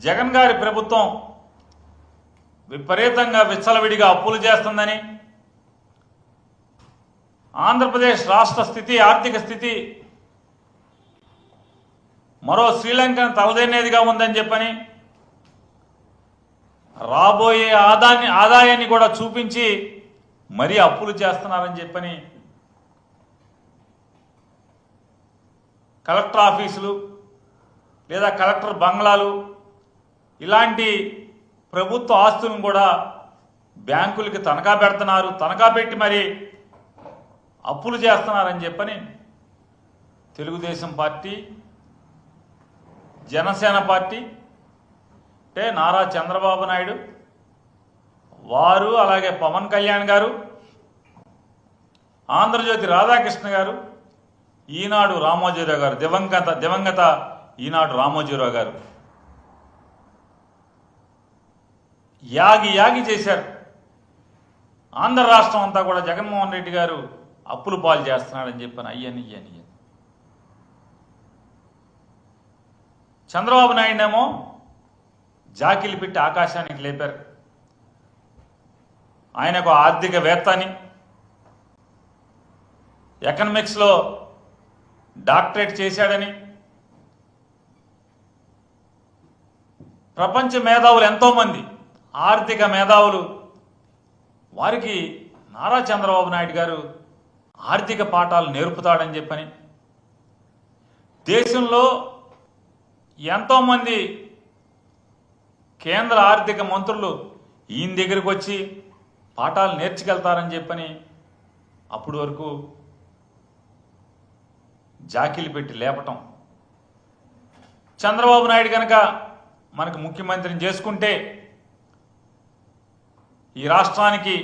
జగన్ గారి ప్రభుత్వం విపరీతంగా విచ్చలవిడిగా అప్పులు చేస్తుందని, ఆంధ్రప్రదేశ్ రాష్ట్ర స్థితి, ఆర్థిక స్థితి మరో శ్రీలంకను తలదన్నేదిగా ఉందని చెప్పని, రాబోయే ఆదాయాన్ని కూడా చూపించి మరీ అప్పులు చేస్తున్నారని చెప్పని కలెక్టర్ ఆఫీసులు లేదా కలెక్టర్ బంగ్లాలు ఇలాంటి ప్రభుత్వ ఆస్తులను కూడా బ్యాంకులకి తనఖా పెడుతున్నారు, తనఖా పెట్టి మరి అప్పులు చేస్తున్నారని చెప్పని తెలుగుదేశం పార్టీ, జనసేన పార్టీ అంటే నారా చంద్రబాబు నాయుడు వారు, అలాగే పవన్ కళ్యాణ్ గారు, ఆంధ్రజ్యోతి రాధాకృష్ణ గారు, ఈనాడు రామోజీరావు గారు, దివంగత ఈనాడు రామోజీరావు గారు యాగి చేశారు. ఆంధ్ర రాష్ట్రం అంతా కూడా జగన్మోహన్ రెడ్డి గారు అప్పులు పాలు చేస్తున్నాడని చెప్పాను. అయ్యని చంద్రబాబు నాయుడునేమో జాకిలు పెట్టి ఆకాశానికి లేపారు. ఆయనకు ఆర్థికవేత్త అని, ఎకనామిక్స్లో డాక్టరేట్ చేశాడని, ప్రపంచ మేధావులు ఎంతోమంది ఆర్థిక మేధావులు వారికి నారా చంద్రబాబు నాయుడు గారు ఆర్థిక పాఠాలు నేర్పుతాడని చెప్పని, దేశంలో ఎంతోమంది కేంద్ర ఆర్థిక మంత్రులు ఈయన దగ్గరికి వచ్చి పాఠాలు నేర్చుకెళ్తారని చెప్పని అప్పటి వరకు జాకిలు పెట్టి లేపటం. చంద్రబాబు నాయుడు కనుక మనకు ముఖ్యమంత్రిని చేసుకుంటే ఈ రాష్ట్రానికి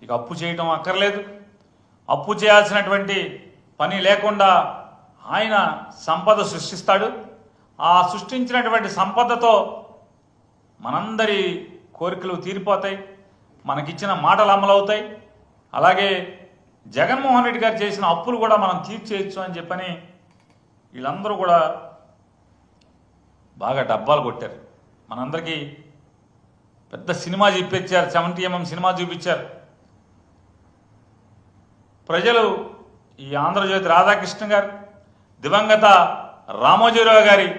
ఇక అప్పు చేయటం అక్కర్లేదు, అప్పు చేయాల్సినటువంటి పని లేకుండా ఆయన సంపద సృష్టిస్తాడు. ఆ సృష్టించినటువంటి సంపదతో మనందరి కోరికలు తీరిపోతాయి, మనకిచ్చిన మాటలు అమలవుతాయి. అలాగే జగన్మోహన్ రెడ్డి గారు చేసిన అప్పులు కూడా మనం తీర్చేయచ్చు అని చెప్పని వీళ్ళందరూ కూడా బాగా డబ్బాలు కొట్టారు. మనందరికీ పెద్ద సినిమా చూపించారు, 70mm సినిమా చూపించారు. ప్రజలు ఈ ఆంధ్రజ్యోతి రాధాకృష్ణ గారు, దివంగత రామోజీరావు గారి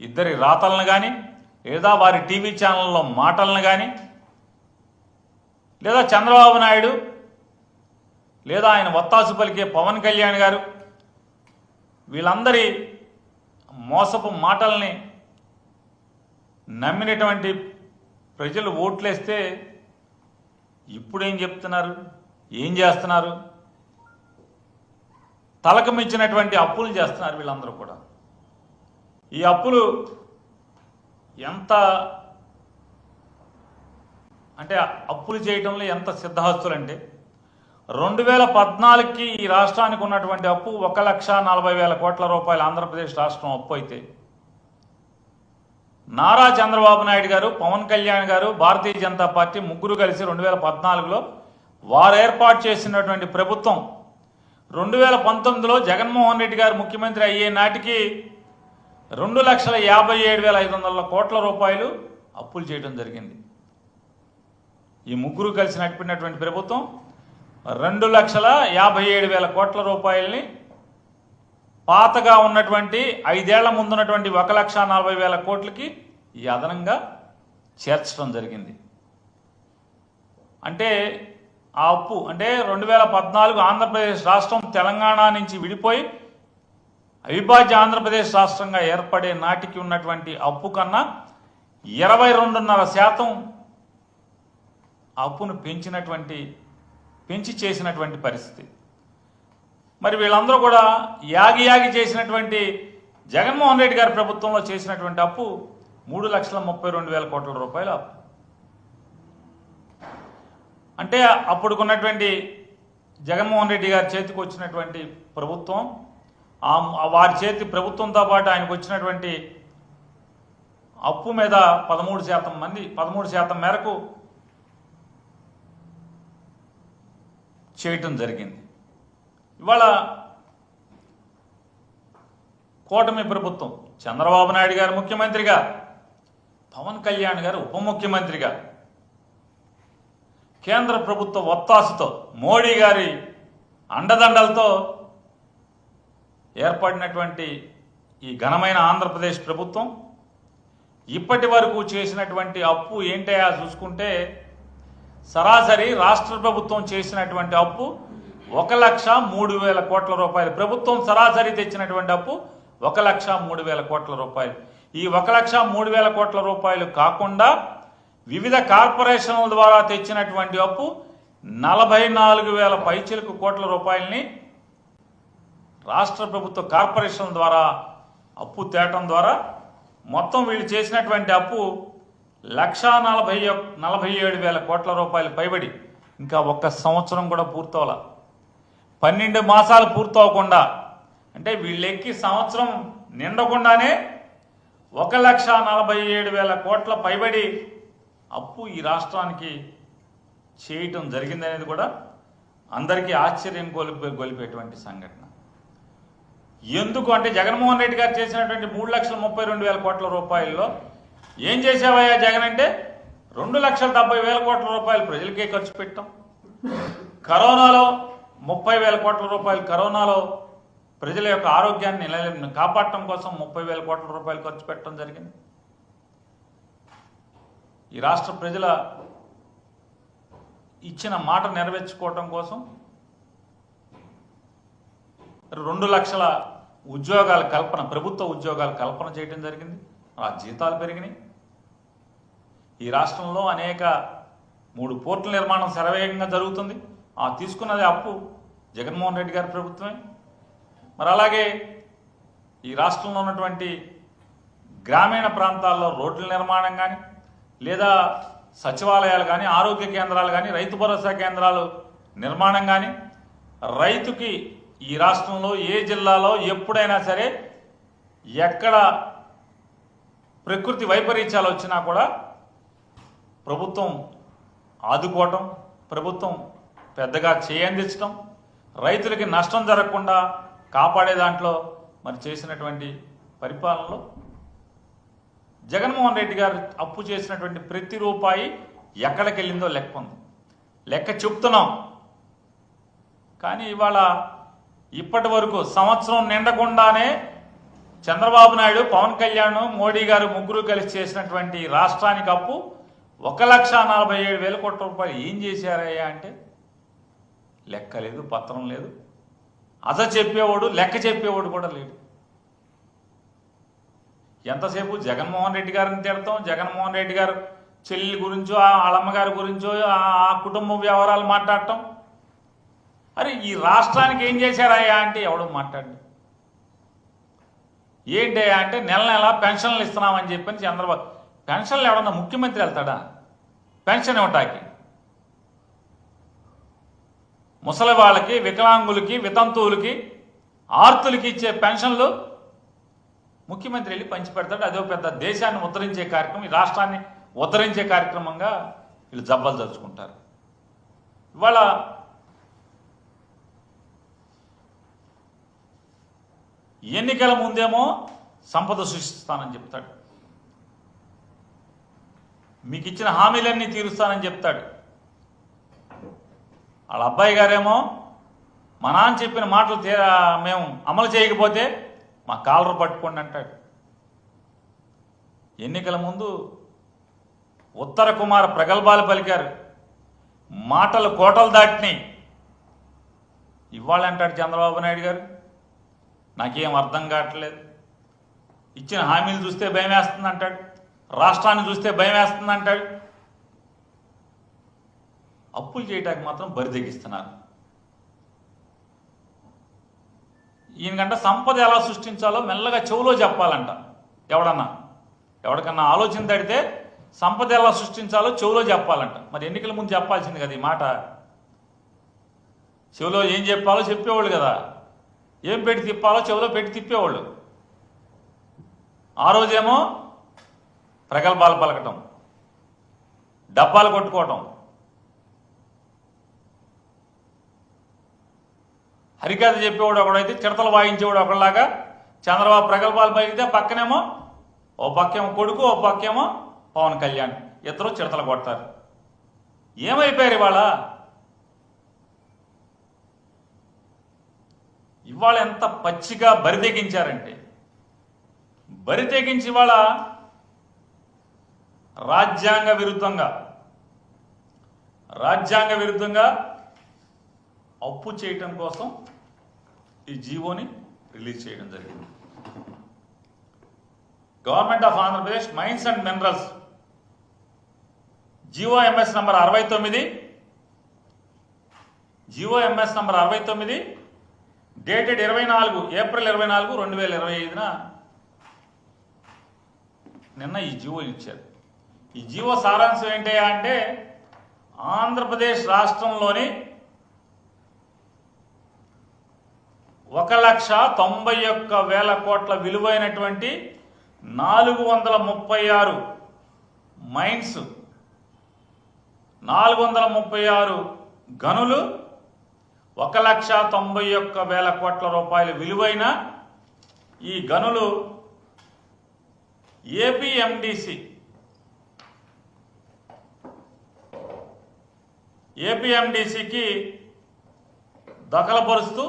ఇద్దరి రాతలను కానీ, లేదా వారి టీవీ ఛానల్లో మాటలను కానీ, లేదా చంద్రబాబు నాయుడు, లేదా ఆయన వత్తాసు పలికే పవన్ కళ్యాణ్ గారు, వీళ్ళందరి మోసపు మాటల్ని నమ్మినటువంటి ప్రజలు ఓట్లేస్తే ఇప్పుడేం చెప్తున్నారు, ఏం చేస్తున్నారు? తలకు మించినటువంటి అప్పులు చేస్తున్నారు వీళ్ళందరూ కూడా. ఈ అప్పులు ఎంత అంటే అప్పులు చేయడంలో ఎంత సిద్ధహస్తులంటే 2014కి ఈ రాష్ట్రానికి ఉన్నటువంటి అప్పు 1,40,000 కోట్ల రూపాయలు ఆంధ్రప్రదేశ్ రాష్ట్రం అప్పు అయితే, నారా చంద్రబాబు నాయుడు గారు, పవన్ కళ్యాణ్ గారు, భారతీయ జనతా పార్టీ ముగ్గురు కలిసి 2014లో వారు ఏర్పాటు చేసినటువంటి ప్రభుత్వం 2019లో జగన్మోహన్ రెడ్డి గారు ముఖ్యమంత్రి అయ్యే నాటికి 2,57,500 కోట్ల రూపాయలు అప్పులు చేయడం జరిగింది. ఈ ముగ్గురు కలిసి నడిపినటువంటి ప్రభుత్వం 2,57,000 కోట్ల రూపాయలని పాతగా ఉన్నటువంటి 5 ఏళ్ల ముందున్నటువంటి 1,40,000 కోట్లకి ఈ అదనంగా చేర్చడం జరిగింది. అంటే ఆ అప్పు అంటే 2014 ఆంధ్రప్రదేశ్ రాష్ట్రం తెలంగాణ నుంచి విడిపోయి అవిభాజ్య ఆంధ్రప్రదేశ్ రాష్ట్రంగా ఏర్పడే నాటికి ఉన్నటువంటి అప్పు కన్నా 22.5% అప్పును పెంచి చేసినటువంటి పరిస్థితి. మరి వీళ్ళందరూ కూడా యాగి చేసినటువంటి జగన్మోహన్ రెడ్డి గారి ప్రభుత్వంలో చేసినటువంటి అప్పు 3,32,000 కోట్ల రూపాయల అప్పు. అంటే అప్పుడుకున్నటువంటి జగన్మోహన్ రెడ్డి గారి చేతికి వచ్చినటువంటి ప్రభుత్వం, వారి చేతి ప్రభుత్వంతో పాటు ఆయనకు వచ్చినటువంటి అప్పు మీద 13% మేరకు చేయటం జరిగింది. ఇవాళ కూటమి ప్రభుత్వం, చంద్రబాబు నాయుడు గారు ముఖ్యమంత్రిగా పవన్ కళ్యాణ్ గారు ఉప ముఖ్యమంత్రిగా కేంద్ర ప్రభుత్వ ఒత్తాసుతో మోడీ గారి అండదండలతో ఏర్పడినటువంటి ఈ ఘనమైన ఆంధ్రప్రదేశ్ ప్రభుత్వం ఇప్పటి వరకు చేసినటువంటి అప్పు ఏంటయా చూసుకుంటే సరాసరి రాష్ట్ర ప్రభుత్వం చేసినటువంటి అప్పు 1,03,000 కోట్ల రూపాయలు. ప్రభుత్వం సరాసరి తెచ్చినటువంటి అప్పు 1,03,000 కోట్ల రూపాయలు. ఈ 1,03,000 కోట్ల రూపాయలు కాకుండా వివిధ కార్పొరేషన్ల ద్వారా తెచ్చినటువంటి అప్పు 44,000 పైచిలకు కోట్ల రూపాయలని రాష్ట్ర ప్రభుత్వ కార్పొరేషన్ల ద్వారా అప్పు తేవటం ద్వారా మొత్తం వీళ్ళు చేసినటువంటి అప్పు 1,47,000 కోట్ల రూపాయలు పైబడి ఇంకా ఒక్క సంవత్సరం కూడా పూర్తవల. 12 మాసాలు పూర్తవకుండా అంటే వీళ్ళెక్కి సంవత్సరం నిండకుండానే 1,47,000 కోట్ల పైబడి అప్పు ఈ రాష్ట్రానికి చేయటం జరిగిందనేది కూడా అందరికీ ఆశ్చర్యం గొలిపేటువంటి సంఘటన. ఎందుకు అంటే జగన్మోహన్ రెడ్డి గారు చేసినటువంటి 3,32,000 కోట్ల రూపాయల్లో ఏం చేసావయ్యా జగన్ అంటే 2,70,000 కోట్ల రూపాయలు ప్రజలకే ఖర్చు పెట్టాం. కరోనాలో 30,000 కోట్ల రూపాయలు కరోనాలో ప్రజల యొక్క ఆరోగ్యాన్ని కాపాడటం కోసం 30,000 కోట్ల రూపాయలు ఖర్చు పెట్టడం జరిగింది. ఈ రాష్ట్ర ప్రజల ఇచ్చిన మాట నెరవేర్చుకోవటం కోసం 2 లక్షల ఉద్యోగాల కల్పన, ప్రభుత్వ ఉద్యోగాల కల్పన చేయడం జరిగింది. ఆ జీతాలు పెరిగినాయి. ఈ రాష్ట్రంలో అనేక 3 పోర్టుల నిర్మాణం శరవేగంగా జరుగుతుంది. ఆ తీసుకున్నది అప్పు జగన్మోహన్ రెడ్డి గారి ప్రభుత్వమే. మరి అలాగే ఈ రాష్ట్రంలో ఉన్నటువంటి గ్రామీణ ప్రాంతాల్లో రోడ్ల నిర్మాణం కానీ లేదా సచివాలయాలు కానీ ఆరోగ్య కేంద్రాలు కానీ రైతు భరోసా కేంద్రాలు నిర్మాణం కానీ రైతుకి ఈ రాష్ట్రంలో ఏ జిల్లాలో ఎప్పుడైనా సరే ఎక్కడ ప్రకృతి వైపరీత్యాలు వచ్చినా కూడా ప్రభుత్వం ఆదుకోవటం, ప్రభుత్వం పెద్దగా చేయందించడం, రైతులకి నష్టం జరగకుండా కాపాడే దాంట్లో మరి చేసినటువంటి పరిపాలనలో జగన్మోహన్ రెడ్డి గారు అప్పు చేసినటువంటి ప్రతి రూపాయి ఎక్కడికి వెళ్ళిందో లెక్క ఉంది. లెక్క చెప్తున్నాం. కానీ ఇవాళ ఇప్పటి వరకు సంవత్సరం నిండకుండానే చంద్రబాబు నాయుడు, పవన్ కళ్యాణ్, మోడీ గారు ముగ్గురు కలిసి చేసినటువంటి రాష్ట్రానికి అప్పు 1,47,000 కోట్ల రూపాయలు ఏం చేశారయ్యా అంటే లెక్క లేదు, పత్రం లేదు. చెప్పేవాడు, లెక్క చెప్పేవాడు కూడా లేడు. ఎంతసేపు జగన్మోహన్ రెడ్డి గారిని తిడతాం, జగన్మోహన్ రెడ్డి గారు చెల్లి గురించో వాళ్ళమ్మగారి గురించో ఆ కుటుంబ వ్యవహారాలు మాట్లాడటం. అరే ఈ రాష్ట్రానికి ఏం చేశారయ్యా అంటే ఎవడో మాట్లాడు. ఏంటయ్యా అంటే నెల నెల పెన్షన్లు ఇస్తున్నామని చెప్పని చంద్రబాబు. పెన్షన్లు ఎవడన్నా ముఖ్యమంత్రి వెళ్తాడా పెన్షన్ ఇవ్వటానికి? ముసలి వాళ్ళకి, వికలాంగులకి, వితంతువులకి, ఆర్తులకి ఇచ్చే పెన్షన్లు ముఖ్యమంత్రి వెళ్ళి పంచిపెడతాడు. అదో పెద్ద దేశాన్ని ఉద్ధరించే కార్యక్రమం, ఈ రాష్ట్రాన్ని ఉద్ధరించే కార్యక్రమంగా వీళ్ళు జబ్బలు జరుచుకుంటారు. ఇవాళ ఎన్నికల ముందేమో సంపద సృష్టిస్తానని చెప్తాడు, మీకు ఇచ్చిన హామీలన్నీ తీరుస్తానని చెప్తాడు. వాళ్ళ అబ్బాయి గారేమో మా నాన్న చెప్పిన మాటలు మేము అమలు చేయకపోతే మా కాలర్ పట్టుకోండి అంటాడు. ఎన్నికల ముందు ఉత్తర కుమార ప్రగల్భాలు పలికారు, మాటలు కోటలు దాటినాయి. ఇవాళ అంటాడు చంద్రబాబు నాయుడు గారు నాకేం అర్థం కావట్లేదు, ఇచ్చిన హామీలు చూస్తే భయం వేస్తుంది అంటాడు, రాష్ట్రాన్ని చూస్తే భయం వేస్తుంది అంటాడు. అప్పులు చేయడానికి మాత్రం బరిదెగిస్తున్నారు. ఈయనకంట సంపద ఎలా సృష్టించాలో మెల్లగా చెవులో చెప్పాలంట. ఎవరికన్నా ఆలోచన తడితే సంపద ఎలా సృష్టించాలో చెవులో చెప్పాలంట. మరి ఎన్నికల ముందు చెప్పాల్సింది కదా ఈ మాట. చెవులో ఏం చెప్పాలో చెప్పేవాళ్ళు కదా, ఏం పెట్టి తిప్పాలో చెవులో పెట్టి తిప్పేవాళ్ళు. ఆ రోజేమో ప్రగల్భాలు పలకటం, డబ్బాలు కొట్టుకోవటం, హరికథ చెప్పేవాడు ఒకడైతే చిడతలు వాయించేవాడు ఒకళ్ళలాగా చంద్రబాబు ప్రగల్భాలు పలికితే పక్కనేమో ఓ పక్కేమో కొడుకు, ఓ పక్కేమో పవన్ కళ్యాణ్ ఇద్దరు చిడతలు కొడతారు. ఏమైపోయారు ఇవాళ ఎంత పచ్చిగా బరితెగించారంటే, బరితెగించి ఇవాళ రాజ్యాంగ విరుద్ధంగా అప్పు చేయటం కోసం ఈ జీవోని రిలీజ్ చేయడం జరిగింది. Government of Andhra Pradesh mines and minerals GO MS number 69 dated April 24 2025న నిన్న ఈ జీవో ఇచ్చారు. ఈ జీవో సారాంశం ఏంటి అంటే, ఆంధ్రప్రదేశ్ రాష్ట్రంలోని 1,91,000 కోట్ల విలువైనటువంటి 436 మైన్స్, 436 గనులు, 1,91,000 కోట్ల రూపాయల విలువైన ఈ గనులు ఏపీఎండిసికి దఖలుపరుస్తూ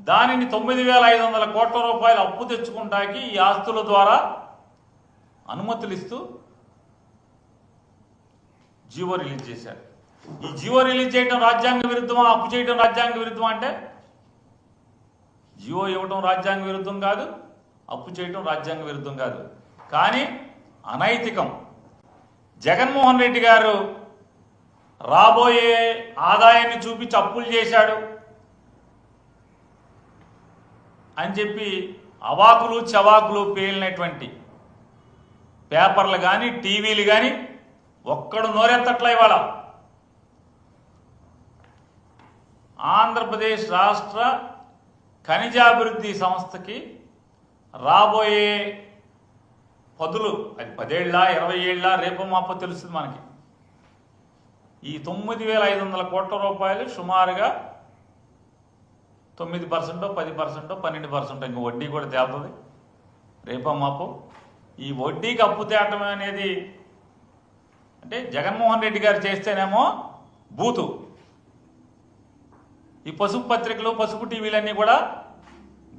దానిని 9,500 కోట్ల రూపాయలు అప్పు తెచ్చుకుంటాకి ఈ ఆస్తుల ద్వారా అనుమతులు ఇస్తూ జీవో రిలీజ్ చేశారు. ఈ జీవో రిలీజ్ చేయడం రాజ్యాంగ విరుద్ధమా, అప్పు చేయడం రాజ్యాంగ విరుద్ధమా అంటే, జీవో ఇవ్వడం రాజ్యాంగ విరుద్ధం కాదు, అప్పు చేయడం రాజ్యాంగ విరుద్ధం కాదు, కానీ అనైతికం. జగన్మోహన్ రెడ్డి గారు రాబోయే ఆదాయాన్ని చూపించి అప్పులు చేశాడు అని చెప్పి అవాకులు చవాకులు పేలినటువంటి పేపర్లు కానీ టీవీలు కానీ ఒక్కడు నోరెత్తట్ల. ఇవాళ ఆంధ్రప్రదేశ్ రాష్ట్ర ఖనిజాభివృద్ధి సంస్థకి రాబోయే పదులు, అది 10 ఏళ్ళ 20 ఏళ్ళ రేపు మాపో తెలుస్తుంది మనకి. ఈ 9,500 కోట్ల రూపాయలు సుమారుగా 9%, 10%, 12%, ఇంక వడ్డీ కూడా తేలుతుంది రేపో మాపో. ఈ వడ్డీకి అప్పు తేటం అనేది అంటే జగన్మోహన్ రెడ్డి గారు చేస్తేనేమో బూతు, ఈ పసుపు పత్రికలు పసుపు టీవీలన్నీ కూడా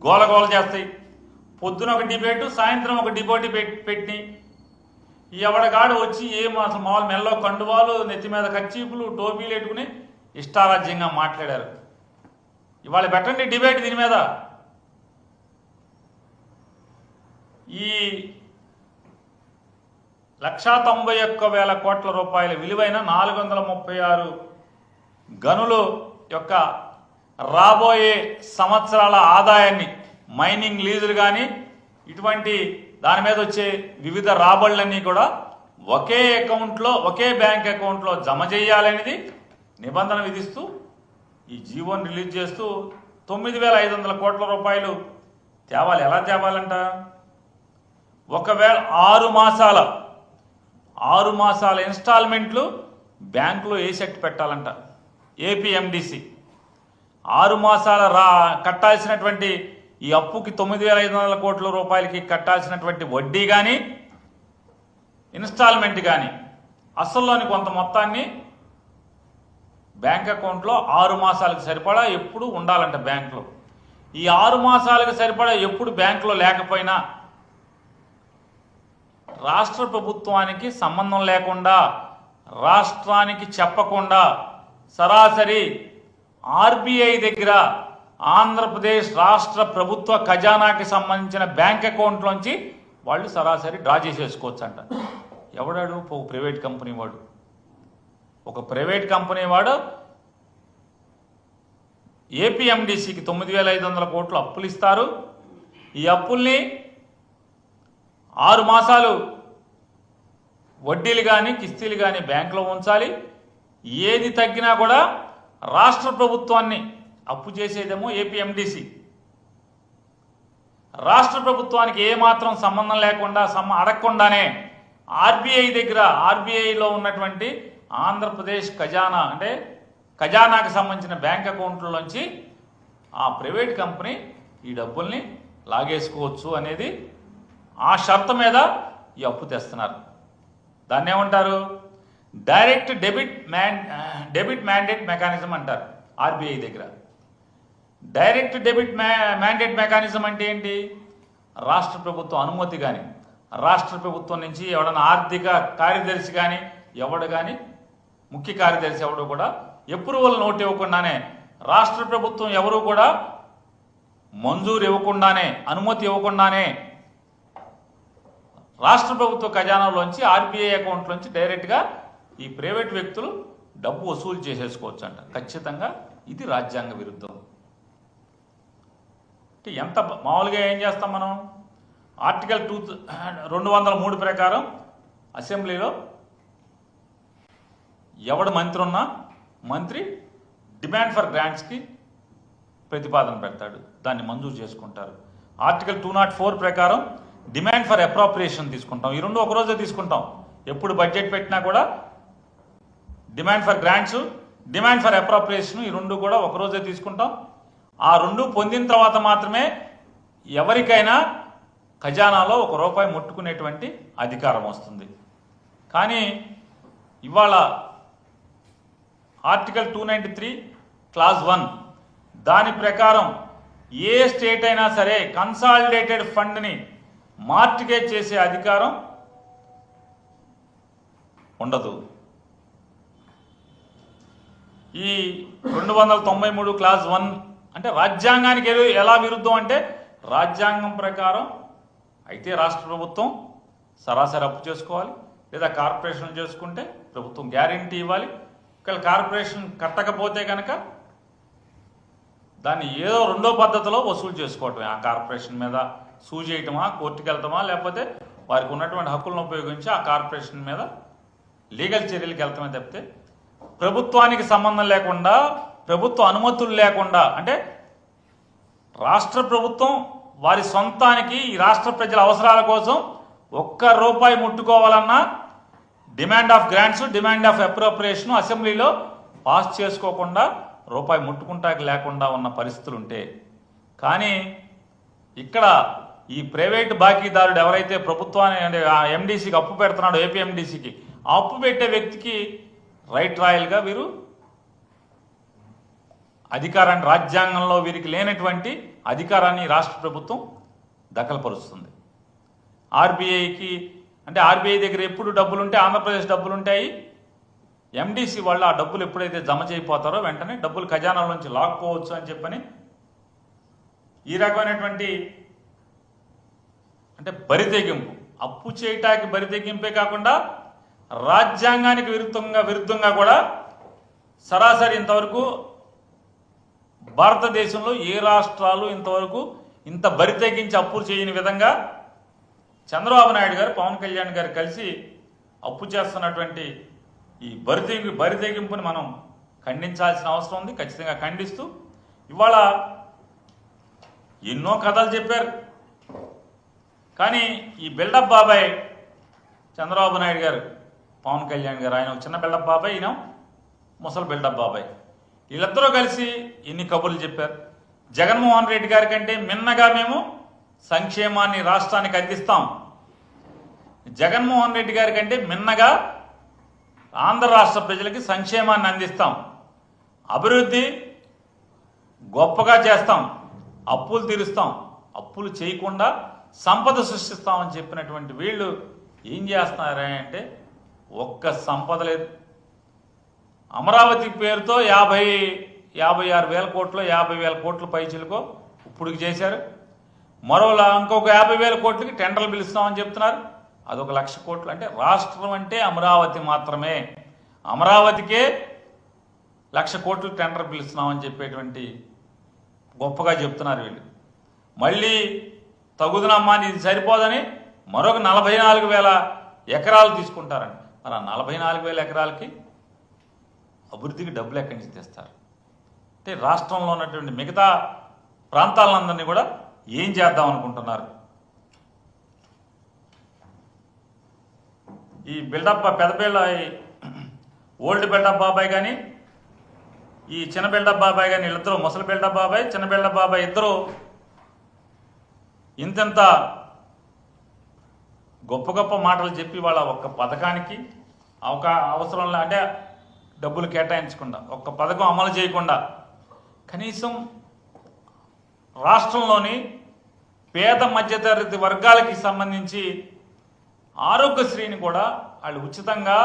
గోలగోల చేస్తాయి. పొద్దున ఒక డిబేటు, సాయంత్రం ఒక డిబేటు పెట్టి ఎవడగాడు వచ్చి అసలు మామూలు మెల్లో కండువాలు, నెత్తి మీద కర్చీపులు, టోపీలు పెట్టుకుని ఇష్టారాజ్యంగా మాట్లాడారు. ఇవాళ పెట్టండి డిబేట్ దీని మీద. ఈ 1,91,000 కోట్ల రూపాయల విలువైన 436 గనులు యొక్క రాబోయే సంవత్సరాల ఆదాయాన్ని, మైనింగ్ లీజులు కానీ ఇటువంటి దాని మీద వచ్చే వివిధ రాబడులన్నీ కూడా ఒకే బ్యాంక్ అకౌంట్లో జమ చేయాలనేది నిబంధన విధిస్తూ ఈ జీవోని రిలీజ్ చేస్తూ 9,500 కోట్ల రూపాయలు తేవాలి. ఎలా తేవాలంట? ఒకవేళ 6 మాసాల ఇన్స్టాల్మెంట్లు బ్యాంకులో వేసెట్ పెట్టాలంట. ఏపీఎండిసి 6 మాసాల కట్టాల్సినటువంటి ఈ అప్పుకి 9,500 కోట్ల రూపాయలకి కట్టాల్సినటువంటి వడ్డీ కానీ ఇన్స్టాల్మెంట్ కానీ అసల్లోని కొంత మొత్తాన్ని బ్యాంక్ అకౌంట్లో 6 మాసాలకు సరిపడా ఎప్పుడు ఉండాలంట బ్యాంకులో. ఈ 6 మాసాలకు సరిపడా ఎప్పుడు బ్యాంకులో లేకపోయినా రాష్ట్ర ప్రభుత్వానికి సంబంధం లేకుండా, రాష్ట్రానికి చెప్పకుండా సరాసరి ఆర్బీఐ దగ్గర ఆంధ్రప్రదేశ్ రాష్ట్ర ప్రభుత్వ ఖజానాకి సంబంధించిన బ్యాంక్ అకౌంట్లోంచి వాళ్ళు సరాసరి డ్రా చేసేసుకోవచ్చు అంట. ఎవడాడు? ఒక ప్రైవేట్ కంపెనీ వాడు ఏపీఎండిసికి 9,500 కోట్లు అప్పులు ఇస్తారు. ఈ అప్పుల్ని 6 మాసాలు వడ్డీలు కానీ కిస్తీలు కానీ బ్యాంకులో ఉంచాలి. ఏది తగ్గినా కూడా రాష్ట్ర ప్రభుత్వాన్ని, అప్పు చేసేదేమో ఏపీఎండిసి, రాష్ట్ర ప్రభుత్వానికి ఏమాత్రం సంబంధం లేకుండా అడగకుండానే ఆర్బీఐలో ఉన్నటువంటి ఆంధ్రప్రదేశ్ ఖజానా అంటే ఖజానాకి సంబంధించిన బ్యాంక్ అకౌంట్లలోంచి ఆ ప్రైవేట్ కంపెనీ ఈ డబ్బుల్ని లాగేసుకోవచ్చు అనేది ఆ షరతు మీద ఈ అప్పు తెస్తున్నారు. దాన్ని ఏమంటారు? డైరెక్ట్ డెబిట్ మ్యాండేట్ మెకానిజం అంటారు ఆర్బీఐ దగ్గర. డైరెక్ట్ డెబిట్ మ్యాండేట్ మెకానిజం అంటే ఏంటి? రాష్ట్ర ప్రభుత్వం అనుమతి కానీ, రాష్ట్ర ప్రభుత్వం నుంచి ఎవడన్నా ఆర్థిక కార్యదర్శి కానీ ఎవడు కానీ, ముఖ్య కార్యదర్శి ఎవడు కూడా అప్రూవల్ నోట్ ఇవ్వకుండానే, రాష్ట్ర ప్రభుత్వం ఎవరు కూడా మంజూరు ఇవ్వకుండానే, అనుమతి ఇవ్వకుండానే రాష్ట్ర ప్రభుత్వ ఖజానాలోంచి ఆర్బీఐ అకౌంట్లోంచి డైరెక్ట్గా ఈ ప్రైవేట్ వ్యక్తులు డబ్బు వసూలు చేసేసుకోవచ్చు అంట. ఖచ్చితంగా ఇది రాజ్యాంగ విరుద్ధం. ఎంత మామూలుగా ఏం చేస్తాం మనం? ఆర్టికల్ 203 ప్రకారం అసెంబ్లీలో ఎవడు మంత్రి ఉన్నా మంత్రి డిమాండ్ ఫర్ గ్రాంట్స్కి ప్రతిపాదన పెడతాడు, దాన్ని మంజూరు చేసుకుంటారు. ఆర్టికల్ 204 ప్రకారం డిమాండ్ ఫర్ అప్రాప్రియేషన్ తీసుకుంటాం. ఈ రెండు ఒకరోజే తీసుకుంటాం. ఎప్పుడు బడ్జెట్ పెట్టినా కూడా demand for grants, demand for appropriation ఈ రెండు కూడా ఒకరోజే తీసుకుంటాం. ఆ రెండు పొందిన తర్వాత మాత్రమే ఎవరికైనా ఖజానాలో ₹1 ముట్టుకునేటువంటి అధికారం వస్తుంది. కానీ ఇవాళ ఆర్టికల్ 293 క్లాజ్ 1 దాని ప్రకారం ఏ స్టేట్ అయినా సరే కన్సాలిడేటెడ్ ఫండ్ని మార్టిగేజ్ చేసే అధికారం ఉండదు. ఈ 293 క్లాజ్ 1 అంటే రాజ్యాంగానికి ఎలా విరుద్ధం అంటే, రాజ్యాంగం ప్రకారం అయితే రాష్ట్ర ప్రభుత్వం సరాసరి అప్పు చేసుకోవాలి, లేదా కార్పొరేషన్ చేసుకుంటే ప్రభుత్వం గ్యారెంటీ ఇవ్వాలి. ఒకవేళ కార్పొరేషన్ కట్టకపోతే కనుక దాన్ని ఏదో రెండో పద్ధతిలో వసూలు చేసుకోవటమే. ఆ కార్పొరేషన్ మీద సూ చేయటమా, కోర్టుకు వెళ్తామా, లేకపోతే వారికి ఉన్నటువంటి హక్కులను ఉపయోగించి ఆ కార్పొరేషన్ మీద లీగల్ చర్యలకు వెళ్తామే తప్పితే ప్రభుత్వానికి సంబంధం లేకుండా, ప్రభుత్వ అనుమతులు లేకుండా, అంటే రాష్ట్ర ప్రభుత్వం వారి సొంతానికి ఈ రాష్ట్ర ప్రజల అవసరాల కోసం ₹1 ముట్టుకోవాలన్నా demand of grants, demand of appropriation అసెంబ్లీలో పాస్ చేసుకోకుండా ₹1 ముట్టుకుంటాకి లేకుండా ఉన్న పరిస్థితులు ఉంటే, కానీ ఇక్కడ ఈ ప్రైవేట్ బాకీదారుడు ఎవరైతే ప్రభుత్వాన్ని అంటే ఆ ఎండీసీకి అప్పు పెడుతున్నాడో, ఏపీ ఎండీసీకి ఆ అప్పు పెట్టే వ్యక్తికి రైట్ రాయల్గా వీరు అధికారాన్ని, రాజ్యాంగంలో వీరికి లేనటువంటి అధికారాన్ని రాష్ట్ర ప్రభుత్వం దఖలుపరుస్తుంది. ఆర్బీఐకి అంటే ఆర్బీఐ దగ్గర ఎప్పుడు డబ్బులుంటే ఆంధ్రప్రదేశ్ డబ్బులుంటాయి. ఎండీసీ వాళ్ళు ఆ డబ్బులు ఎప్పుడైతే జమ చేయిపోతారో వెంటనే డబ్బులు ఖజానాల నుంచి లాక్కోవచ్చు అని చెప్పని ఈ రకమైనటువంటి అంటే బరితెగింపు, అప్పు చేయటానికి బరితెగింపే కాకుండా రాజ్యాంగానికి విరుద్ధంగా కూడా సరాసరి ఇంతవరకు భారతదేశంలో ఏ రాష్ట్రాలు ఇంతవరకు ఇంత బరితెగించి అప్పులు చేయని విధంగా చంద్రబాబు నాయుడు గారు, పవన్ కళ్యాణ్ గారు కలిసి అప్పు చేస్తున్నటువంటి ఈ బరితెగింపుని మనం ఖండించాల్సిన అవసరం ఉంది. ఖచ్చితంగా ఖండిస్తూ ఇవాళ ఎన్నో కథలు చెప్పారు. కానీ ఈ బిల్డప్ బాబాయ్ చంద్రబాబు నాయుడు గారు, పవన్ కళ్యాణ్ గారు, ఆయన ఒక చిన్న బిల్డప్ బాబాయ్, ఈయన ముసలి బిల్డప్ బాబాయ్, వీళ్ళిద్దరూ కలిసి ఎన్ని కబుర్లు చెప్పారు. జగన్మోహన్ రెడ్డి గారి కంటే మిన్నగా మేము సంక్షేమాన్ని రాష్ట్రానికి అందిస్తాం, జగన్మోహన్ రెడ్డి గారి కంటే మిన్నగా ఆంధ్ర రాష్ట్ర ప్రజలకి సంక్షేమాన్ని అందిస్తాం, అభివృద్ధి గొప్పగా చేస్తాం, అప్పులు తీరుస్తాం, అప్పులు చేయకుండా సంపద సృష్టిస్తామని చెప్పినటువంటి వీళ్ళు ఏం చేస్తున్నారా అంటే ఒక్క సంపద లేదు. అమరావతి పేరుతో 56,000 కోట్లు, 50,000 కోట్ల పైచిలకో ఇప్పుడుకి చేశారు. మరోలా ఇంకొక 50,000 కోట్లకి టెండర్లు పిలుస్తామని చెప్తున్నారు. అదొక 1,00,000 కోట్లు. అంటే రాష్ట్రం అంటే అమరావతి మాత్రమే, అమరావతికే 1,00,000 కోట్లు టెండర్ పిలుస్తున్నామని చెప్పేటువంటి గొప్పగా చెప్తున్నారు వీళ్ళు. మళ్ళీ తగుదనమ్మా ఇది సరిపోదని మరొక 44,000 ఎకరాలు తీసుకుంటారండి. మరి ఆ 44,000 ఎకరాలకి అభివృద్ధికి డబ్బులు ఎక్కడి నుంచి తెస్తారు? అంటే రాష్ట్రంలో ఉన్నటువంటి మిగతా ప్రాంతాలందరినీ కూడా ఏం చేద్దాం అనుకుంటున్నారు? ఈ బిల్డప్ పెద్ద ఓల్డ్ బిల్డప్ బాబాయ్ కానీ, ఈ చిన్న బిల్డప్ బాబాయ్ కానీ, వీళ్ళిద్దరూ ముసలి బిల్డప్ బాబాయ్, చిన్న బిల్డప్ బాబాయ్ ఇద్దరు ఇంత గొప్ప గొప్ప మాటలు చెప్పి వాళ్ళ ఒక్క పథకానికి అవసరం అంటే డబ్బులు కేటాయించకుండా ఒక్క పథకం అమలు చేయకుండా కనీసం రాష్ట్రంలోని పేద మధ్యతరగతి వర్గాలకి సంబంధించి ఆరోగ్యశ్రీని కూడా వాళ్ళు ఉచితంగా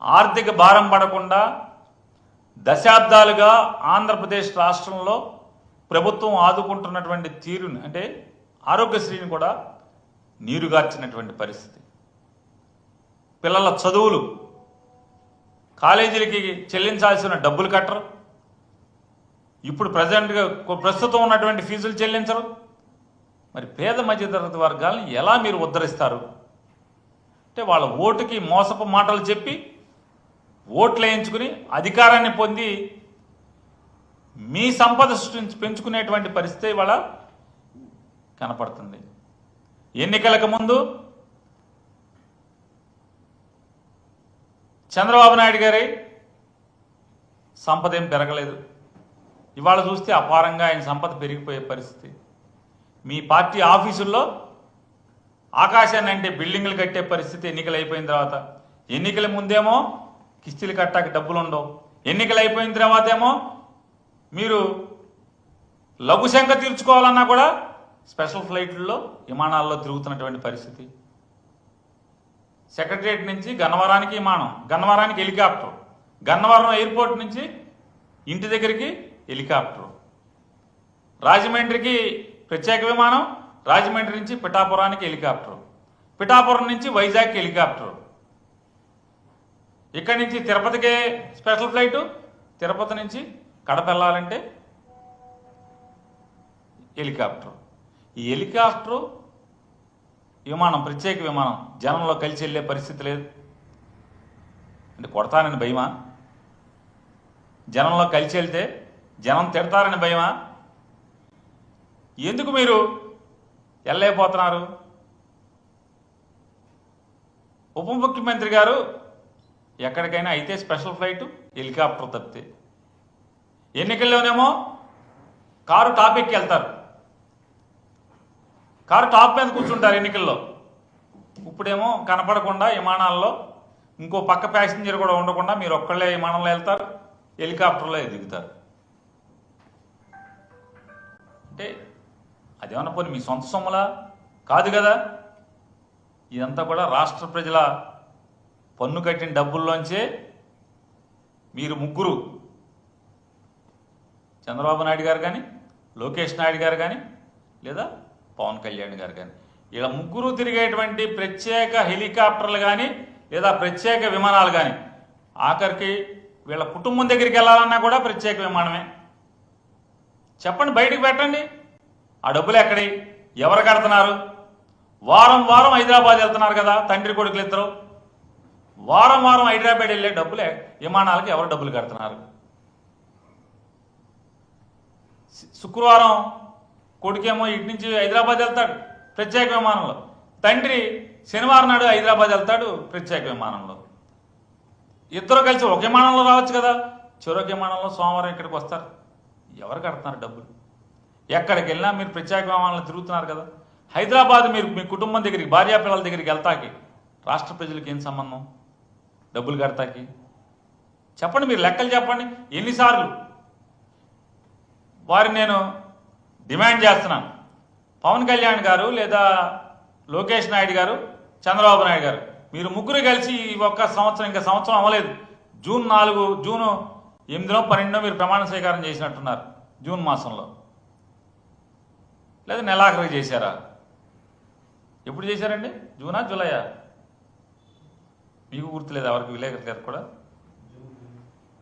ఆర్థిక భారం పడకుండా దశాబ్దాలుగా ఆంధ్రప్రదేశ్ రాష్ట్రంలో ప్రభుత్వం ఆదుకుంటున్నటువంటి తీరుని అంటే ఆరోగ్యశ్రీని కూడా నీరుగార్చినటువంటి పరిస్థితి. పిల్లల చదువులు కాలేజీలకి చెల్లించాల్సిన డబ్బులు కట్టరు, ఇప్పుడు ప్రస్తుతం ఉన్నటువంటి ఫీజులు చెల్లించరు. మరి పేద మధ్యతరగతి వర్గాలను ఎలా మీరు ఉద్ధరిస్తారు? అంటే వాళ్ళ ఓటుకి మోసపు మాటలు చెప్పి ఓట్లు వేయించుకుని అధికారాన్ని పొంది మీ సంపద సృష్టించి పెంచుకునేటువంటి పరిస్థితి ఇవాళ కనపడుతుంది. ఎన్నికలకు ముందు చంద్రబాబు నాయుడు గారి సంపద ఏం పెరగలేదు, ఇవాళ చూస్తే అపారంగా ఆయన సంపద పెరిగిపోయే పరిస్థితి. మీ పార్టీ ఆఫీసుల్లో ఆకాశాన్ని అంటే బిల్డింగ్లు కట్టే పరిస్థితి ఎన్నికలు అయిపోయిన తర్వాత. ఎన్నికల ముందేమో కిస్తీలు కట్టాక డబ్బులు ఉండవు, ఎన్నికలు అయిపోయిన తర్వాత ఏమో మీరు లఘుశంక తీర్చుకోవాలన్నా కూడా స్పెషల్ ఫ్లైట్లలో విమానాల్లో తిరుగుతున్నటువంటి పరిస్థితి. సెక్రటరియట్ నుంచి గన్నవరానికి విమానం, గన్నవరానికి హెలికాప్టర్, గన్నవరం ఎయిర్పోర్ట్ నుంచి ఇంటి దగ్గరికి హెలికాప్టర్, రాజమండ్రికి ప్రత్యేక విమానం, రాజమండ్రి నుంచి పిఠాపురానికి హెలికాప్టర్, పిఠాపురం నుంచి వైజాగ్కి హెలికాప్టర్, ఇక్కడి నుంచి తిరుపతికే స్పెషల్ ఫ్లైటు, తిరుపతి నుంచి కడప వెళ్ళాలంటే హెలికాప్టర్. ఈ హెలికాప్టరు విమానం ప్రత్యేక విమానం జనంలో కలిసి వెళ్ళే పరిస్థితి లేదు. అంటే కొడతానని భయమా? జనంలో కలిసి వెళ్తే జనం తిడతారని భయమా? ఎందుకు మీరు వెళ్ళలేకపోతున్నారు? ఉప ముఖ్యమంత్రి గారు ఎక్కడికైనా అయితే స్పెషల్ ఫ్లైటు, హెలికాప్టర్ తప్పితే. ఎన్నికల్లోనేమో కారు టాప్ ఎక్కి వెళ్తారు, కారు టాప్ మీద కూర్చుంటారు ఎన్నికల్లో. ఇప్పుడేమో కనపడకుండా విమానాల్లో ఇంకో పక్క ప్యాసింజర్ కూడా ఉండకుండా మీరు ఒక్కళ్ళే విమానంలో వెళ్తారు, హెలికాప్టర్లో దిగుతారు. అంటే అదేమన్నా పోనీ మీ సొంత సొమ్ములా? కాదు కదా. ఇదంతా కూడా రాష్ట్ర ప్రజల పన్ను కట్టిన డబ్బుల్లోంచే మీరు ముగ్గురు, చంద్రబాబు నాయుడు గారు కానీ, లోకేష్ నాయుడు గారు కానీ, లేదా పవన్ కళ్యాణ్ గారు కానీ, ఇలా ముగ్గురు తిరిగేటువంటి ప్రత్యేక హెలికాప్టర్లు కానీ లేదా ప్రత్యేక విమానాలు కానీ, ఆఖరికి వీళ్ళ కుటుంబం దగ్గరికి వెళ్ళాలన్నా కూడా ప్రత్యేక విమానమే. చెప్పండి, బయటికి పెట్టండి. ఆ డబ్బులు ఎక్కడి, ఎవరు కడుతున్నారు? వారం వారం హైదరాబాద్ వెళ్తున్నారు కదా తండ్రి కొడుకులు ఇద్దరు, వారం వారం హైదరాబాద్ వెళ్ళే డబ్బులే విమానాలకి ఎవరు డబ్బులు కడుతున్నారు? శుక్రవారం కొడుకేమో ఇటు నుంచి హైదరాబాద్ వెళ్తాడు ప్రత్యేక విమానంలో, తండ్రి శనివారం నాడు హైదరాబాద్ వెళ్తాడు ప్రత్యేక విమానంలో. ఇద్దరు కలిసి ఒక విమానంలో రావచ్చు కదా, చెరొక విమానంలో సోమవారం ఇక్కడికి వస్తారు. ఎవరు కడుతున్నారు డబ్బులు? ఎక్కడికి వెళ్ళినా మీరు ప్రత్యేక విమానంలో తిరుగుతున్నారు కదా. హైదరాబాద్ మీరు మీ కుటుంబం దగ్గరికి, భార్యా పిల్లల దగ్గరికి వెళ్తాకి రాష్ట్ర ప్రజలకు ఏం సంబంధం? డబ్బులు కడతాకి చెప్పండి, మీరు లెక్కలు చెప్పండి. ఎన్నిసార్లు వారిని నేను డిమాండ్ చేస్తున్నాను, పవన్ కళ్యాణ్ గారు లేదా లోకేష్ నాయుడు గారు, చంద్రబాబు నాయుడు గారు, మీరు ముగ్గురు కలిసి ఈ ఒక్క సంవత్సరం, ఇంకా సంవత్సరం అవ్వలేదు, జూన్ 8 12 మీరు ప్రమాణ స్వీకారం చేసినట్టున్నారు. జూన్ మాసంలో లేదా నెలాఖరికి చేశారా? ఎప్పుడు చేశారండి? జూనా జూలైయా? మీకు గుర్తులేదు, ఎవరికి విలేకరు గారు కూడా?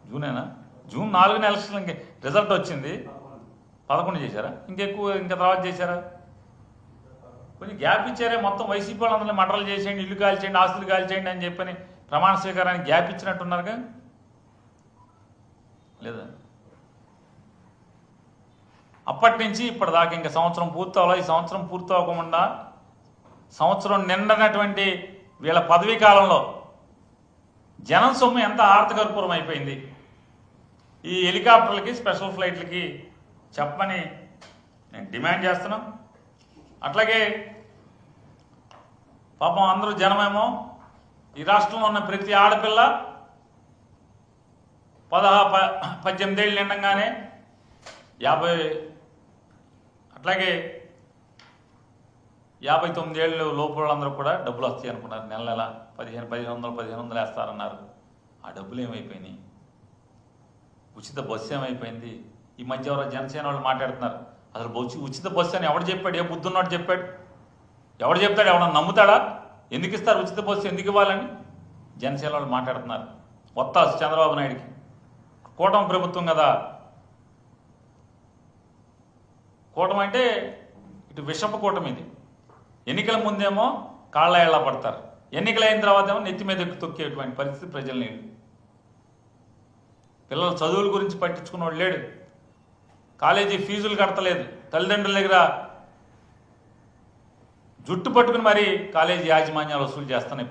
జూనేనా? జూన్ 4 ఎలక్షన్ రిజల్ట్ వచ్చింది, 11 చేశారా? ఇంకా తర్వాత చేశారా? కొంచెం గ్యాప్ ఇచ్చారే. మొత్తం వైసీపీ వాళ్ళందరినీ మటర్లు చేసేయండి, ఇల్లు కాల్చేయండి, ఆస్తులు కాల్చేయండి అని చెప్పని ప్రమాణ స్వీకారానికి గ్యాప్ ఇచ్చినట్టున్నారుగా, లేదా? అప్పటి నుంచి ఇప్పటిదాకా ఇంకా సంవత్సరం పూర్తవలా. ఈ సంవత్సరం పూర్తవకుండా సంవత్సరం నిండనటువంటి వీళ్ళ పదవీ కాలంలో జనం సొమ్ము ఎంత ఆర్థికర్పూరం అయిపోయింది. ఈ హెలికాప్టర్లకి, స్పెషల్ ఫ్లైట్లకి చెప్పమని నేను డిమాండ్ చేస్తున్నాం. అట్లాగే పాపం అందరూ జనమేమో ఈ రాష్ట్రంలో ఉన్న ప్రతి ఆడపిల్ల 18 ఏళ్ళు నిండంగానే 50 అట్లాగే 59 ఏళ్ళు లోపు వాళ్ళందరూ కూడా డబ్బులు వస్తాయి అనుకున్నారు. నెల నెల 1500 వేస్తారన్నారు. ఆ డబ్బులు ఏమైపోయినాయి? ఉచిత బస్సు ఏమైపోయింది? ఈ మధ్య ఎవరో జనసేన వాళ్ళు మాట్లాడుతున్నారు. అసలు ఉచిత బస్సు అని ఎవడు చెప్పాడు? ఏ బుద్ధున్నట్టు చెప్పాడు? ఎవడు చెప్తాడు? ఎవడన్నా నమ్ముతాడా? ఎందుకు ఇస్తారు ఉచిత బస్సు? ఎందుకు ఇవ్వాలని జనసేన వాళ్ళు మాట్లాడుతున్నారు. వత్తాసు చంద్రబాబు నాయుడికి. కూటమి ప్రభుత్వం కదా. కూటమి అంటే ఇటు విషపు కూటమి ఇది. ఎన్నికల ముందేమో కాళ్ళ ఏళ్ళ పడతారు, ఎన్నికలైన తర్వాత ఏమో నెత్తి మీద ఎక్కి తొక్కేటువంటి పరిస్థితి ప్రజలు లేడు. పిల్లల చదువుల గురించి పట్టించుకున్నవాడు లేడు. కాలేజీ ఫీజులు కడతలేదు. తల్లిదండ్రుల దగ్గర జుట్టు పట్టుకుని మరీ కాలేజీ యాజమాన్యాలు వసూలు చేస్తున్నాయి.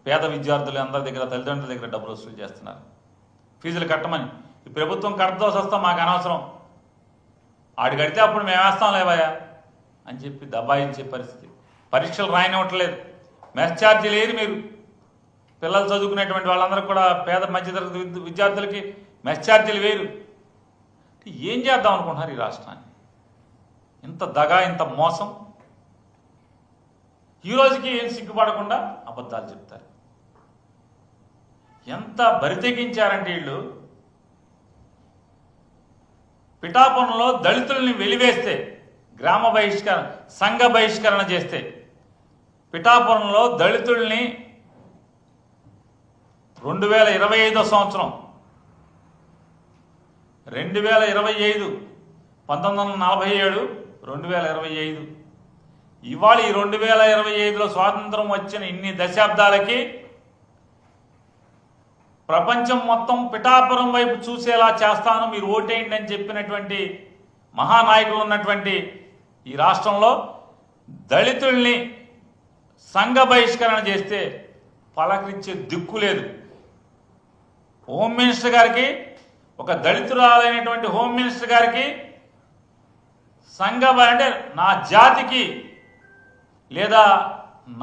పేద విద్యార్థులు అందరి దగ్గర తల్లిదండ్రుల దగ్గర డబ్బులు వసూలు చేస్తున్నారు ఫీజులు కట్టమని. ఈ ప్రభుత్వం కట్టదోసి వస్తాం, మాకు అనవసరం, ఆడు కడితే అప్పుడు మేము వేస్తాం లేవయ్యా అని చెప్పి దబాయించే పరిస్థితి. పరీక్షలు రాయనివ్వట్లేదు. మెస్ ఛార్జీ లేదు. మీరు పిల్లలు చదువుకునేటువంటి వాళ్ళందరూ కూడా పేద మధ్యతరగతి విద్యార్థులకి మెస్ ఛార్జీలు వేరు. ఏం చేద్దాం అనుకుంటున్నారు ఈ రాష్ట్రాన్ని? ఇంత దగా, ఇంత మోసం. ఈ రోజుకి ఏం సిగ్గుపడకుండా అబద్ధాలు చెప్తారు. ఎంత బరితెగించారంటే వీళ్ళు. పిఠాపురంలో దళితుల్ని వెలివేస్తే, గ్రామ బహిష్కరణ, సంఘ బహిష్కరణ చేస్తే, పిఠాపురంలో దళితుల్ని 2025 సంవత్సరం 2025 1947 2025 ఇవాళ ఈ 2025లో స్వాతంత్రం వచ్చిన ఇన్ని దశాబ్దాలకి ప్రపంచం మొత్తం పిఠాపురం వైపు చూసేలా చేస్తాను, మీరు ఓటేయండి అని చెప్పినటువంటి మహానాయకులు ఉన్నటువంటి ఈ రాష్ట్రంలో దళితుల్ని సంఘ బహిష్కరణ చేస్తే పలకరించే దిక్కు లేదు. హోమ్ మినిస్టర్ గారికి, ఒక దళితురాలైనటువంటి హోమ్ మినిస్టర్ గారికి అంటే నా జాతికి లేదా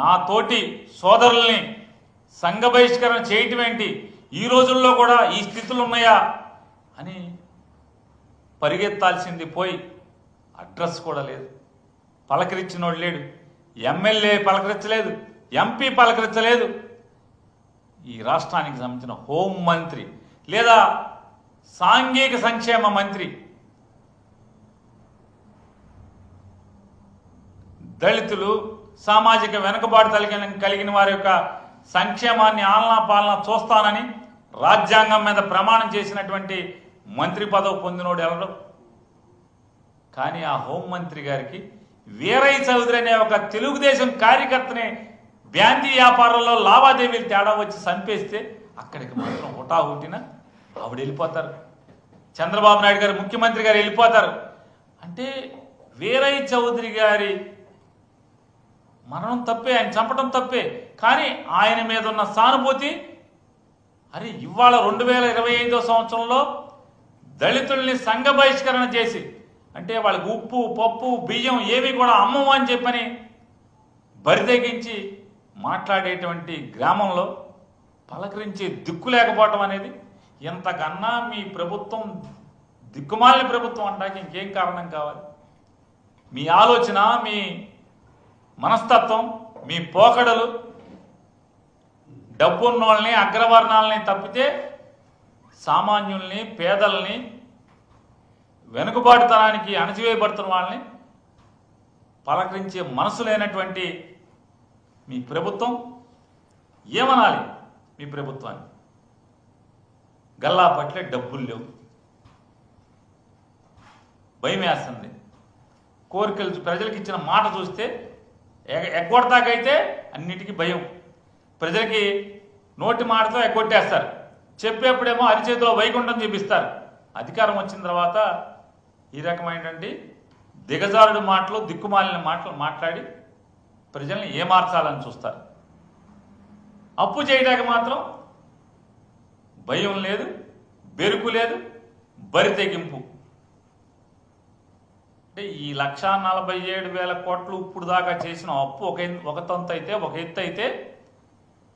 నా తోటి సోదరుల్ని సంఘ బహిష్కరణ చేయటం ఏంటి, ఈ రోజుల్లో కూడా ఈ స్థితులు ఉన్నాయా అని పరిగెత్తాల్సింది పోయి అడ్రస్ కూడా లేదు, పలకరించినోడు లేడు. ఎమ్మెల్యే పలకరించలేదు, ఎంపీ పలకరించలేదు. ఈ రాష్ట్రానికి సంబంధించిన హోం మంత్రి లేదా సాంఘిక సంక్షేమ మంత్రి దళితులు, సామాజిక వెనుకబాటు కలిగిన వారి యొక్క సంక్షేమాన్ని ఆలనా పాలన చూస్తానని రాజ్యాంగం మీద ప్రమాణం చేసినటువంటి మంత్రి పదవి పొందినోడు ఎవరు? కానీ ఆ హోంమంత్రి గారికి వీరయ్య చౌదరి అనే ఒక తెలుగుదేశం కార్యకర్తని బ్యాందీ వ్యాపారంలో లావాదేవీలు తేడా వచ్చి చంపేస్తే అక్కడికి మాత్రం హుటాహుటిన ఆవిడ వెళ్ళిపోతారు. చంద్రబాబు నాయుడు గారు, ముఖ్యమంత్రి గారు వెళ్ళిపోతారు. అంటే వీరయ్య చౌదరి గారి మరణం తప్పే, ఆయన చంపడం తప్పే, కానీ ఆయన మీద ఉన్న సానుభూతి, అరే ఇవాళ 2025 సంవత్సరంలో దళితుల్ని సంఘ బహిష్కరణ చేసి, అంటే వాళ్ళకి ఉప్పు, పప్పు, బియ్యం ఏవి కూడా అమ్మము అని చెప్పని బరితెగించి మాట్లాడేటువంటి గ్రామంలో పలకరించే దిక్కు లేకపోవటం అనేది ఎంతకన్నా మీ ప్రభుత్వం దిక్కుమాలిన ప్రభుత్వం అంటానికి ఇంకేం కారణం కావాలి? మీ ఆలోచన, మీ మనస్తత్వం, మీ పోకడలు డబ్బున్నోళ్ళని, అగ్రవర్ణాలని తప్పితే సామాన్యుల్ని, పేదల్ని, వెనుకబాటుతనానికి అణచివేయబడుతున్న వాళ్ళని పలకరించే మనసు లేనటువంటి మీ ప్రభుత్వం ఏమనాలి? మీ ప్రభుత్వాన్ని గల్లా పట్లే డబ్బులు లేవు, భయం వేస్తుంది. కోరికలు, ప్రజలకు ఇచ్చిన మాట చూస్తే ఎగ్గొడతాకైతే అన్నిటికీ భయం. ప్రజలకి నోటి మాటతో ఎగ్గొట్టేస్తారు, చెప్పేప్పుడేమో అరిచేతిలో వైకుంఠం చూపిస్తారు. అధికారం వచ్చిన తర్వాత ఈ రకమైనటువంటి దిగజారుడు మాటలు, దిక్కుమాలిన మాటలు మాట్లాడి ప్రజల్ని ఏమార్చాలని చూస్తారు. అప్పు చేయడానికి మాత్రం భయం లేదు, బెరుకు లేదు, బరి తెగింపు. అంటే ఈ 1,47,000 కోట్లు ఇప్పుడు దాకా చేసిన అప్పు ఒక తంతు అయితే, ఒక ఎత్తు అయితే,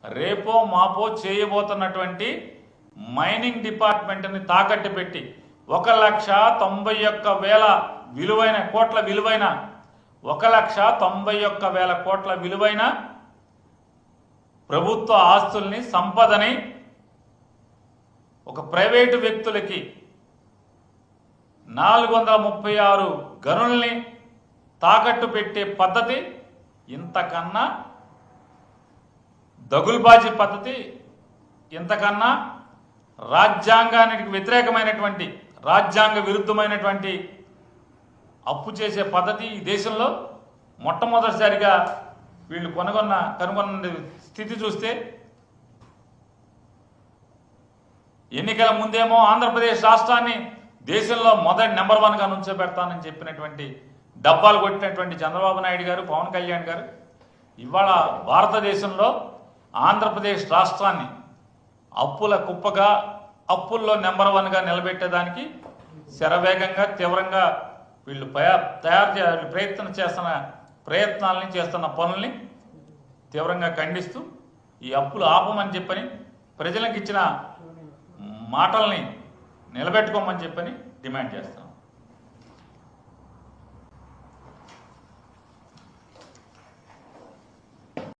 రేపో మాపో చేయబోతున్నటువంటి మైనింగ్ డిపార్ట్మెంట్ని తాకట్టు పెట్టి 1,91,000 విలువైన కోట్ల విలువైన 1,91,000 కోట్ల విలువైన ప్రభుత్వ ఆస్తుల్ని, సంపదని ఒక ప్రైవేటు వ్యక్తులకి 436 గనుల్ని తాకట్టు పెట్టే పద్ధతి, ఇంతకన్నా దగుల్బాజీ పద్ధతి, ఇంతకన్నా రాజ్యాంగానికి వ్యతిరేకమైనటువంటి, రాజ్యాంగ విరుద్ధమైనటువంటి అప్పు చేసే పద్ధతి ఈ దేశంలో మొట్టమొదటిసారిగా వీళ్ళు కనుగొన్న స్థితి చూస్తే, ఎన్నికల ముందేమో ఆంధ్రప్రదేశ్ రాష్ట్రాన్ని దేశంలో మొదటి నెంబర్ 1గా నుంచోబెడతానని చెప్పినటువంటి డబ్బాలు కొట్టినటువంటి చంద్రబాబు నాయుడు గారు, పవన్ కళ్యాణ్ గారు ఇవాళ భారతదేశంలో ఆంధ్రప్రదేశ్ రాష్ట్రాన్ని అప్పుల కుప్పగా, అప్పుల్లో నెంబర్ 1గా నిలబెట్టేదానికి శరవేగంగా, తీవ్రంగా వీళ్ళు ప్రయత్నాలని చేస్తున్న పనుల్ని తీవ్రంగా ఖండిస్తూ ఈ అప్పులు ఆపమని చెప్పని, ప్రజలకు ఇచ్చిన మాటల్ని నిలబెట్టుకోమని చెప్పని డిమాండ్ చేస్తాం.